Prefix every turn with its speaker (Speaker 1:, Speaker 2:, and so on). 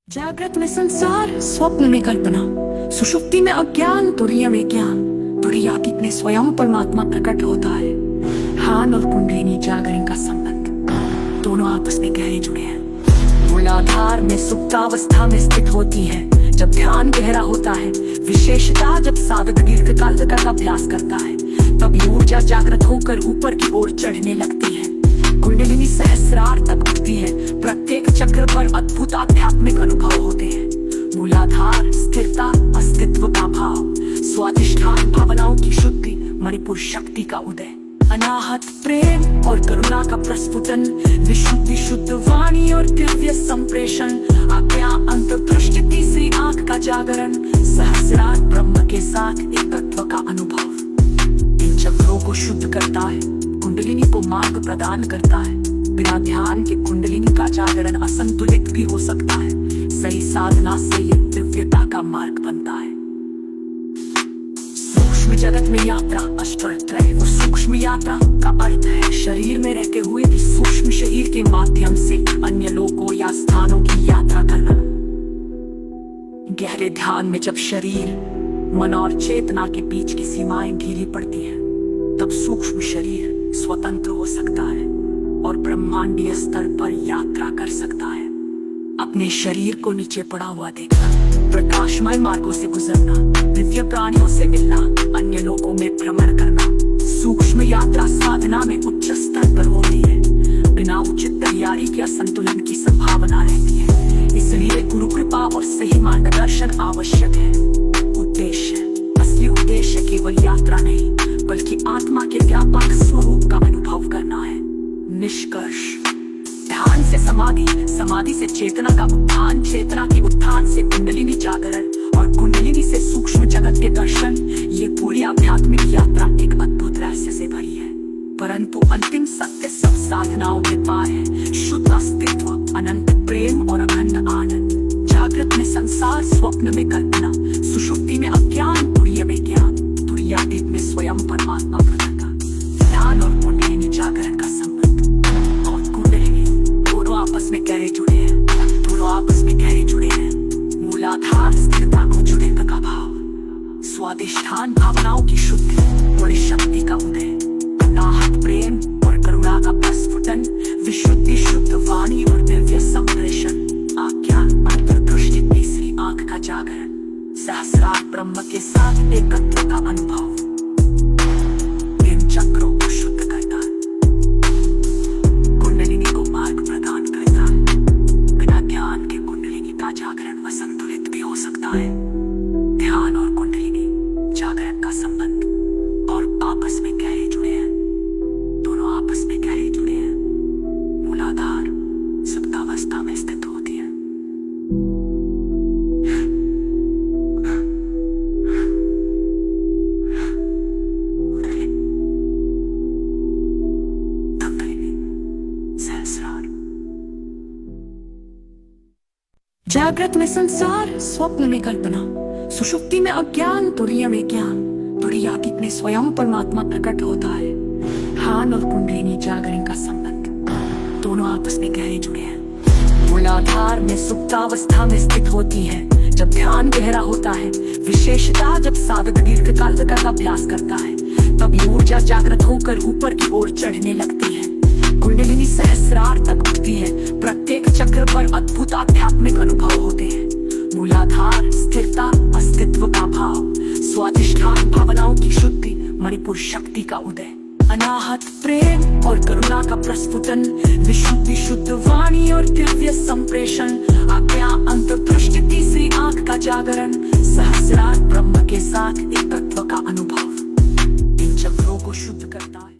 Speaker 1: जागृत में संसार, स्वप्न में कल्पना, सुषुप्ति में अज्ञान, तुरीय में ज्ञान, तुरीयातीत में स्वयं परमात्मा प्रकट होता है। हान और कुंडलिनी जागरण का संबंध, दोनों आपस में गहरे जुड़े हैं। मूलाधार में सुप्तावस्था में स्थित होती है जब ध्यान गहरा होता है। विशेषता जब साधक दीर्घकाल तक अभ्यास करता है, तब ऊर्जा जागृत होकर ऊपर की ओर चढ़ने लगती है। कुंडलिनी सहस्रार तक उठती है। प्रत्येक चक्र पर अद्भुत आध्यात्मिक अनुभव होते हैं। मूलाधार स्थिरता, अस्तित्व का भाव, स्वाधिष्ठान भावनाओं की शुद्धि, मणिपुर शक्ति का उदय, अनाहत प्रेम और करुणा का प्रस्फुटन, विशुद्धि शुद्ध वाणी और दिव्य संप्रेषण, आज्ञा अंतर्दृष्टि, तीसरी आंख का जागरण, सहस्रार ब्रह्म के साथ एकत्व का अनुभव। इन चक्रों को शुद्ध करता है, कुंडलिनी को मार्ग प्रदान करता है। बिना ध्यान के कुंडलिनी का जागरण असंतुलित भी हो सकता है। सही साधना से ये दिव्यता का मार्ग बनता है। सूक्ष्म जगत में यात्रा, अष्टत्रय और सूक्ष्म यात्रा का अर्थ है शरीर में रहते हुए भी सूक्ष्म शरीर के माध्यम से अन्य लोगों या स्थानों की यात्रा करना। गहरे ध्यान में जब शरीर, मन और चेतना के बीच की सीमाएं ढीली पड़ती हैं, तब सूक्ष्म शरीर स्वतंत्र हो सकता है और ब्रह्मांडीय स्तर पर यात्रा कर सकता है। अपने शरीर को नीचे पड़ा हुआ देखना, प्रकाशमय मार्गों से गुजरना, दिव्य प्राणियों से मिलना, अन्य लोगों में भ्रमण करना, सूक्ष्म यात्रा साधना में उच्च स्तर पर होती है। बिना उचित तैयारी के असंतुलन की संभावना रहती है। इसलिए गुरु कृपा और सही मार्गदर्शन आवश्यक है। असली उद्देश्य केवल यात्रा नहीं, बल्कि आत्मा के व्यापक स्वरूप का अनुभव करना है। निष्कर्ष, ध्यान से समाधि, समाधि से चेतना का उत्थान, चेतना के उत्थान से कुंडलिनी जागरण और कुंडलिनी से सूक्ष्म जगत के दर्शन। ये पूरी आध्यात्मिक यात्रा एक अद्भुत रहस्य से भरी है, परंतु अंतिम सत्य सब साधनाओं के पार है। शुद्ध अस्तित्व, अनंत प्रेम और अखंड आनंद। जागृत में संसार, स्वप्न में कल्पना, सुषुप्ति में अज्ञान, तुरीय में ज्ञान, तुरीयातीत में स्वयं परमात्मा प्रकट। ध्यान और कुंडलिनी जागरण का संबंध और कुंडलिनी दोनों आपस में गहरे जुड़े हैं। दोनों आपस में गहरे जुड़े हैं। मूलाधार स्थिरता को जुड़े का भाव, स्वाधिष्ठान भावनाओं की शुद्धि और शक्ति का उदय, अनाहत प्रेम और करुणा का प्रस्फुटन, विशुद्धि शुद्ध वाणी और दिव्य संप्रेषण, आज्ञा अंतर्दृष्टि, तीसरी आंख का जागरण, सहस्रार ब्रह्म के साथ एकत्व का अनुभव। इन चक्रों को शुद्ध करता, कुंडलिनी को मार्ग प्रदान करता। बिना ध्यान के कुंडलिनी का जागरण असंतुलित भी हो सकता है। ध्यान और कुंडलिनी जागरण का संबंध और आपस में गहरे जुड़े हैं। दोनों आपस में गहरे जुड़े हैं। मूलाधार सुप्तावस्था में स्थित होती है। जागृत में संसार, स्वप्न में कल्पना, सुषुप्ति में अज्ञान, तुरीय में ज्ञान, तुरीयातीत में स्वयं परमात्मा प्रकट होता है। हान और कुंडलिनी जागरण का संबंध, दोनों आपस में गहरे जुड़े हैं। मूलाधार में सुप्तावस्था में स्थित होती है जब ध्यान गहरा होता है। विशेषता जब साधक दीर्घकाल तक अभ्यास करता है, तब ऊर्जा जागृत होकर ऊपर की ओर चढ़ने लगती है। कुंडलिनी सहस्रार तक उठती है। प्रत्येक चक्र पर अद्भुत आध्यात्मिक अनुभव होते हैं। मूलाधार स्थिरता, अस्तित्व का भाव, स्वाधिष्ठान भावनाओं की शुद्धि, मणिपुर शक्ति का उदय, अनाहत प्रेम और करुणा का प्रस्फुटन, विशुद्धि शुद्ध वाणी और दिव्य संप्रेषण, आज्ञा अंतर्दृष्टि, तीसरी आंख का जागरण, सहस्रार ब्रह्म के साथ एकत्व का अनुभव। इन चक्रों को शुद्ध करता है।